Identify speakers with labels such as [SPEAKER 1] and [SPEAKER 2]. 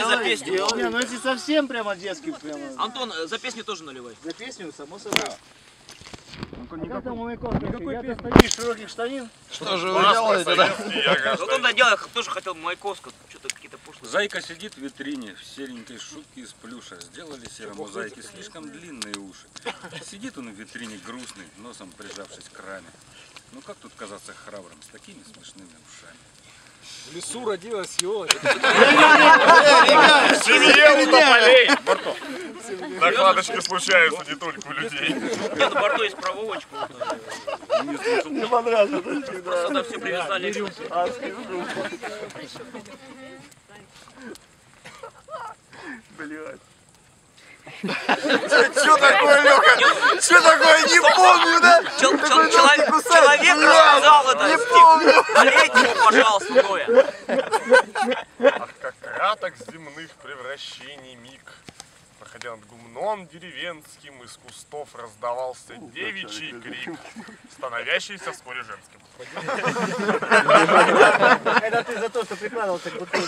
[SPEAKER 1] За песню.
[SPEAKER 2] Не, ну если совсем прямо детский, прямо.
[SPEAKER 1] Антон, за песню тоже наливай.
[SPEAKER 2] За песню, само собой. Как там у Майкова?
[SPEAKER 3] Никакой
[SPEAKER 2] Я
[SPEAKER 3] песни.
[SPEAKER 2] достаю из широких штанин.
[SPEAKER 4] Что же вы делаете? Да?
[SPEAKER 1] Антон, да, делай, тоже хотел Маяковского, что-то какие-то пошлые.
[SPEAKER 3] Зайка сидит в витрине в серенькой шубке из плюша. Сделали серому зайке слишком длинные уши. Сидит он в витрине грустный, носом прижавшись к раме. Ну как тут казаться храбрым с такими смешными ушами?
[SPEAKER 5] В лесу родилась елочка.
[SPEAKER 4] Семье у тополей! Накладочки случаются не только у людей.
[SPEAKER 1] Нет, на борту есть проволочка.
[SPEAKER 2] Мне понравилось.
[SPEAKER 1] Сюда все привязали.
[SPEAKER 2] Блядь.
[SPEAKER 4] Что такое, Лёха? Что такое? Не помню, да?
[SPEAKER 1] Человек рассказал это.
[SPEAKER 4] Не помню.
[SPEAKER 1] Налейте ему, пожалуйста, Ноя.
[SPEAKER 4] Ах, как краток земных превращений миг. Проходя над гумном деревенским, из кустов раздавался девичий крик, становящийся вскоре женским.
[SPEAKER 2] Это ты за то, что прикладывался к бутылке.